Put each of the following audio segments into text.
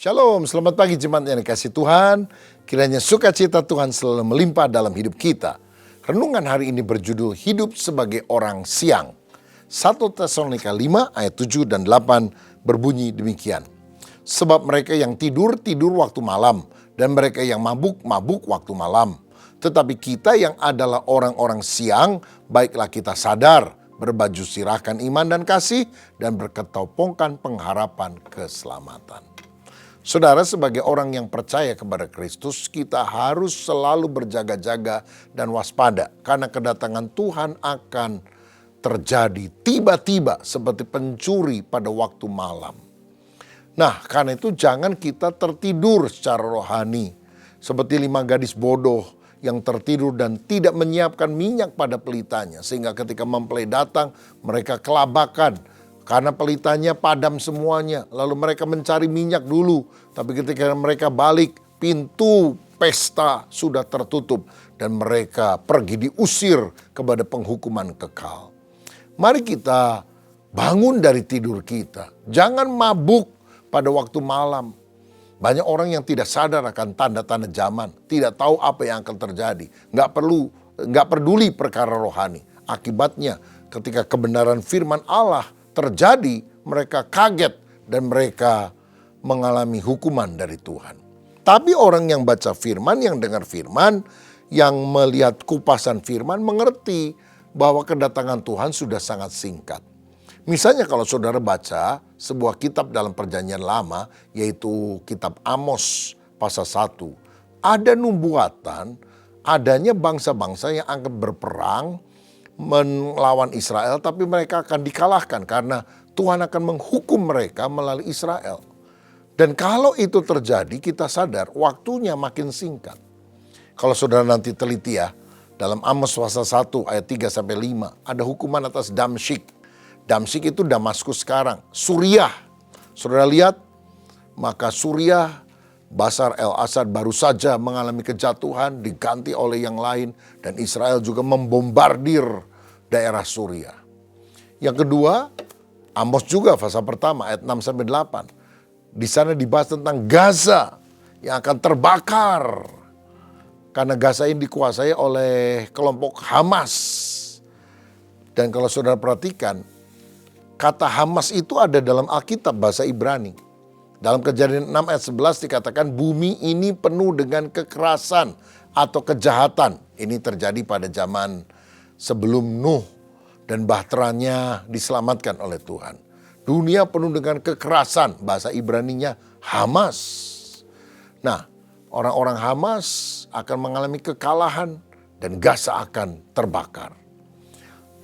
Shalom, selamat pagi jemaat yang dikasih Tuhan. Kiranya sukacita Tuhan selalu melimpah dalam hidup kita. Renungan hari ini berjudul Hidup sebagai Orang Siang. 1 Tesalonika 5 ayat 7 dan 8 berbunyi demikian. Sebab mereka yang tidur, tidur waktu malam. Dan mereka yang mabuk, mabuk waktu malam. Tetapi kita yang adalah orang-orang siang, baiklah kita sadar, berbaju sirahkan iman dan kasih, dan berketopongkan pengharapan keselamatan. Saudara, sebagai orang yang percaya kepada Kristus, kita harus selalu berjaga-jaga dan waspada. Karena kedatangan Tuhan akan terjadi tiba-tiba seperti pencuri pada waktu malam. Nah, karena itu jangan kita tertidur secara rohani. Seperti 5 gadis bodoh yang tertidur dan tidak menyiapkan minyak pada pelitanya. Sehingga ketika mempelai datang, mereka kelabakan. Karena pelitanya padam semuanya. Lalu mereka mencari minyak dulu. Tapi ketika mereka balik, pintu pesta sudah tertutup. Dan mereka pergi diusir kepada penghukuman kekal. Mari kita bangun dari tidur kita. Jangan mabuk pada waktu malam. Banyak orang yang tidak sadar akan tanda-tanda zaman. Tidak tahu apa yang akan terjadi. Nggak peduli perkara rohani. Akibatnya ketika kebenaran firman Allah terjadi, mereka kaget dan mereka mengalami hukuman dari Tuhan. Tapi orang yang baca firman, yang dengar firman, yang melihat kupasan firman, mengerti bahwa kedatangan Tuhan sudah sangat singkat. Misalnya kalau saudara baca sebuah kitab dalam perjanjian lama, yaitu kitab Amos pasal 1. Ada nubuatan, adanya bangsa-bangsa yang akan berperang, melawan Israel, tapi mereka akan dikalahkan karena Tuhan akan menghukum mereka melalui Israel. Dan kalau itu terjadi, kita sadar waktunya makin singkat. Kalau saudara nanti teliti ya, dalam Amos pasal 1 ayat 3-5, ada hukuman atas Damsyik. Damsyik itu Damaskus sekarang, Suriah. Saudara lihat, maka Suriah, Basar el-Assad baru saja mengalami kejatuhan, diganti oleh yang lain, dan Israel juga membombardir daerah Suriah. Yang kedua, Amos juga pasal pertama ayat 6-8. Di sana dibahas tentang Gaza yang akan terbakar. Karena Gaza ini dikuasai oleh kelompok Hamas. Dan kalau saudara perhatikan, kata Hamas itu ada dalam Alkitab bahasa Ibrani. Dalam Kejadian 6 ayat 11 dikatakan bumi ini penuh dengan kekerasan atau kejahatan. Ini terjadi pada zaman sebelum Nuh dan bahteranya diselamatkan oleh Tuhan. Dunia penuh dengan kekerasan, bahasa Ibraninya Hamas. Nah, orang-orang Hamas akan mengalami kekalahan dan Gaza akan terbakar.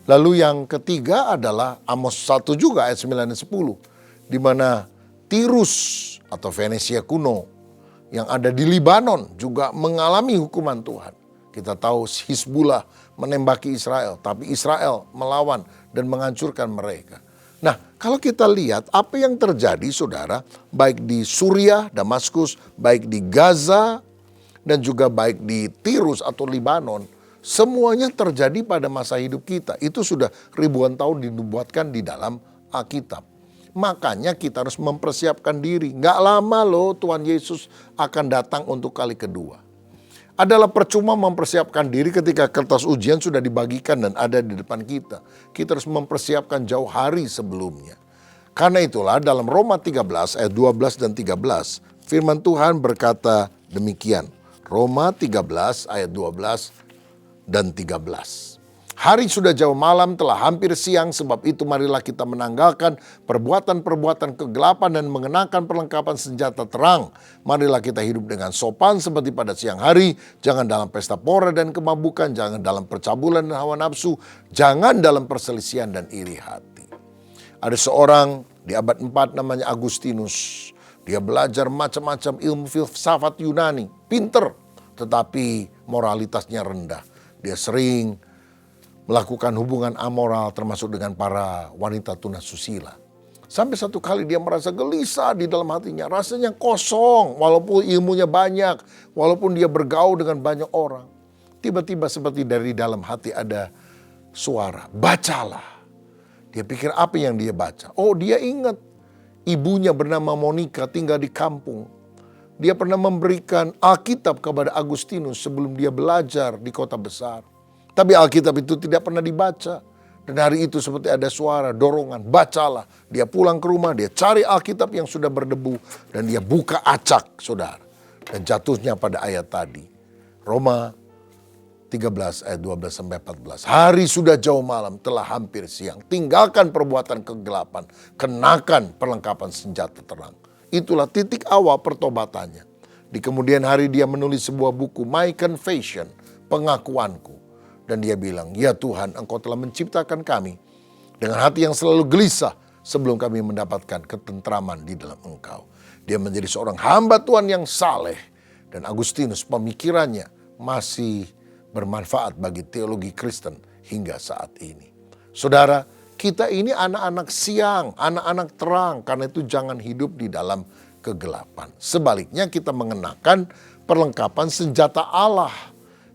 Lalu yang ketiga adalah Amos 1 juga ayat 9 dan 10. Di mana Tirus atau Venesia kuno yang ada di Libanon juga mengalami hukuman Tuhan. Kita tahu Hizbullah menembaki Israel, tapi Israel melawan dan menghancurkan mereka. Nah, kalau kita lihat apa yang terjadi saudara, baik di Suriah, Damaskus, baik di Gaza, dan juga baik di Tirus atau Libanon, semuanya terjadi pada masa hidup kita. Itu sudah ribuan tahun dinubuatkan di dalam Alkitab. Makanya kita harus mempersiapkan diri. Nggak lama loh Tuhan Yesus akan datang untuk kali kedua. Adalah percuma mempersiapkan diri ketika kertas ujian sudah dibagikan dan ada di depan kita. Kita harus mempersiapkan jauh hari sebelumnya. Karena itulah dalam Roma 13 ayat 12 dan 13, firman Tuhan berkata demikian. Roma 13 ayat 12 dan 13. Hari sudah jauh malam, telah hampir siang, sebab itu marilah kita menanggalkan perbuatan-perbuatan kegelapan dan mengenakan perlengkapan senjata terang. Marilah kita hidup dengan sopan seperti pada siang hari, jangan dalam pesta pora dan kemabukan, jangan dalam percabulan dan hawa nafsu, jangan dalam perselisihan dan iri hati. Ada seorang di abad 4 namanya Agustinus. Dia belajar macam-macam ilmu filsafat Yunani, pinter, tetapi moralitasnya rendah. Dia sering melakukan hubungan amoral termasuk dengan para wanita tunasusila. Sampai satu kali dia merasa gelisah di dalam hatinya. Rasanya kosong walaupun ilmunya banyak. Walaupun dia bergaul dengan banyak orang. Tiba-tiba seperti dari dalam hati ada suara. Bacalah. Dia pikir apa yang dia baca. Oh, dia ingat ibunya bernama Monica tinggal di kampung. Dia pernah memberikan Alkitab kepada Agustinus sebelum dia belajar di kota besar. Tapi Alkitab itu tidak pernah dibaca. Dan hari itu seperti ada suara, dorongan, bacalah. Dia pulang ke rumah, dia cari Alkitab yang sudah berdebu. Dan dia buka acak, saudara. Dan jatuhnya pada ayat tadi. Roma 13 ayat 12-14. Hari sudah jauh malam, telah hampir siang. Tinggalkan perbuatan kegelapan, kenakan perlengkapan senjata terang. Itulah titik awal pertobatannya. Di kemudian hari dia menulis sebuah buku, My Confession, pengakuanku. Dan dia bilang, ya Tuhan, Engkau telah menciptakan kami dengan hati yang selalu gelisah sebelum kami mendapatkan ketentraman di dalam Engkau. Dia menjadi seorang hamba Tuhan yang saleh. Dan Agustinus pemikirannya masih bermanfaat bagi teologi Kristen hingga saat ini. Saudara, kita ini anak-anak siang, anak-anak terang. Karena itu jangan hidup di dalam kegelapan. Sebaliknya kita mengenakan perlengkapan senjata Allah.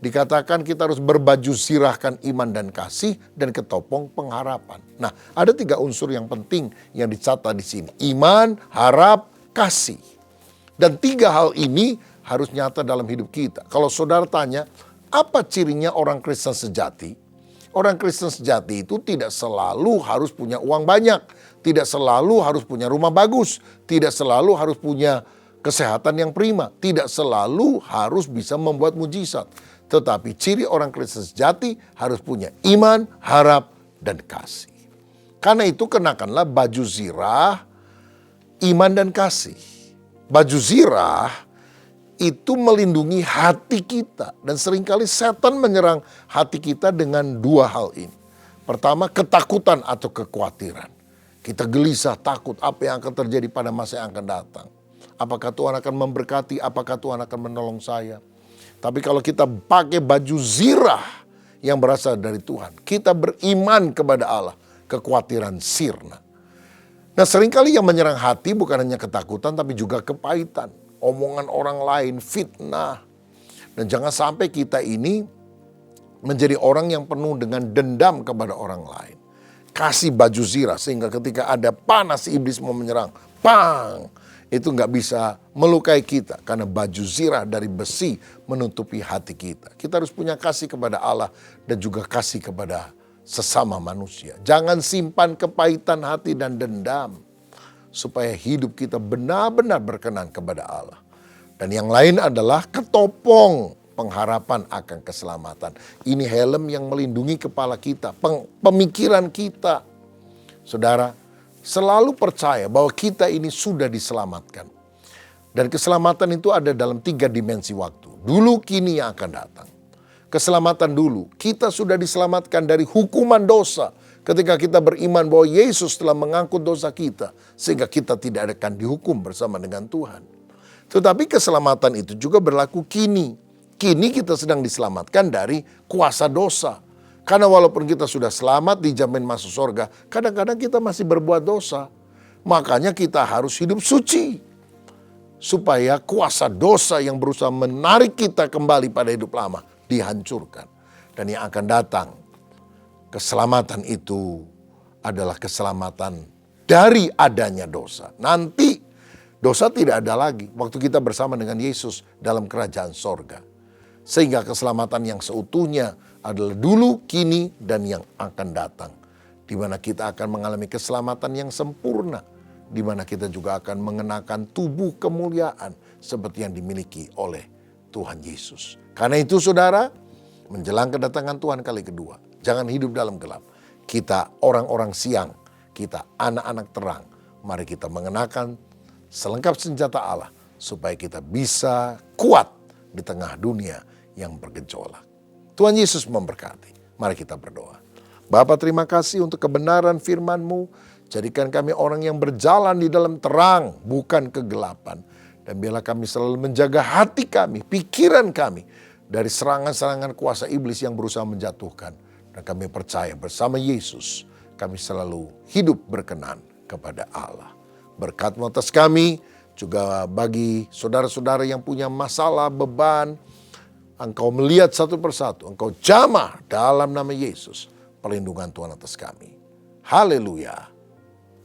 Dikatakan kita harus berbaju sirahkan iman dan kasih dan ketopong pengharapan. Nah, ada 3 unsur yang penting yang dicatat di sini. Iman, harap, kasih. Dan 3 hal ini harus nyata dalam hidup kita. Kalau saudara tanya, apa cirinya orang Kristen sejati? Orang Kristen sejati itu tidak selalu harus punya uang banyak. Tidak selalu harus punya rumah bagus. Tidak selalu harus punya kesehatan yang prima. Tidak selalu harus bisa membuat mujizat. Tetapi ciri orang Kristen sejati harus punya iman, harap, dan kasih. Karena itu kenakanlah baju zirah, iman dan kasih. Baju zirah itu melindungi hati kita. Dan seringkali setan menyerang hati kita dengan 2 hal ini. Pertama, ketakutan atau kekhawatiran. Kita gelisah, takut apa yang akan terjadi pada masa yang akan datang. Apakah Tuhan akan memberkati, apakah Tuhan akan menolong saya. Tapi kalau kita pakai baju zirah yang berasal dari Tuhan, kita beriman kepada Allah, kekhawatiran sirna. Nah, seringkali yang menyerang hati bukan hanya ketakutan, tapi juga kepahitan. Omongan orang lain, fitnah. Dan jangan sampai kita ini menjadi orang yang penuh dengan dendam kepada orang lain. Kasih baju zirah sehingga ketika ada panas iblis mau menyerang, pang! Itu nggak bisa melukai kita karena baju zirah dari besi menutupi hati kita. Kita harus punya kasih kepada Allah dan juga kasih kepada sesama manusia. Jangan simpan kepahitan hati dan dendam. Supaya hidup kita benar-benar berkenan kepada Allah. Dan yang lain adalah ketopong pengharapan akan keselamatan. Ini helm yang melindungi kepala kita, pemikiran kita. Saudara, selalu percaya bahwa kita ini sudah diselamatkan. Dan keselamatan itu ada dalam 3 dimensi waktu. Dulu, kini, yang akan datang. Keselamatan dulu, kita sudah diselamatkan dari hukuman dosa. Ketika kita beriman bahwa Yesus telah mengangkut dosa kita. Sehingga kita tidak akan dihukum bersama dengan Tuhan. Tetapi keselamatan itu juga berlaku kini. Kini kita sedang diselamatkan dari kuasa dosa. Karena walaupun kita sudah selamat dijamin masuk surga. Kadang-kadang kita masih berbuat dosa. Makanya kita harus hidup suci. Supaya kuasa dosa yang berusaha menarik kita kembali pada hidup lama dihancurkan. Dan yang akan datang, keselamatan itu adalah keselamatan dari adanya dosa. Nanti dosa tidak ada lagi waktu kita bersama dengan Yesus dalam kerajaan sorga. Sehingga keselamatan yang seutuhnya adalah dulu, kini, dan yang akan datang. Di mana kita akan mengalami keselamatan yang sempurna. Di mana kita juga akan mengenakan tubuh kemuliaan seperti yang dimiliki oleh Tuhan Yesus. Karena itu saudara, menjelang kedatangan Tuhan kali kedua, jangan hidup dalam gelap. Kita orang-orang siang, kita anak-anak terang. Mari kita mengenakan selengkap senjata Allah supaya kita bisa kuat di tengah dunia yang bergejolak. Tuhan Yesus memberkati. Mari kita berdoa. Bapa, terima kasih untuk kebenaran firman-Mu. Jadikan kami orang yang berjalan di dalam terang, bukan kegelapan. Dan biarlah kami selalu menjaga hati kami, pikiran kami dari serangan-serangan kuasa iblis yang berusaha menjatuhkan. Dan kami percaya bersama Yesus, kami selalu hidup berkenan kepada Allah. Berkat-Mu atas kami, juga bagi saudara-saudara yang punya masalah, beban, Engkau melihat satu persatu, Engkau jamah dalam nama Yesus. Perlindungan Tuhan atas kami. Haleluya.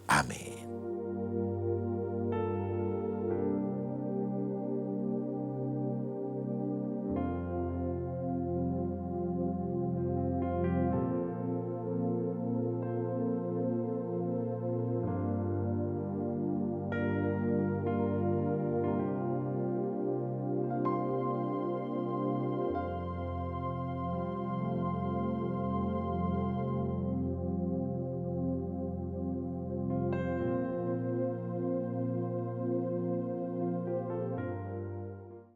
Amin.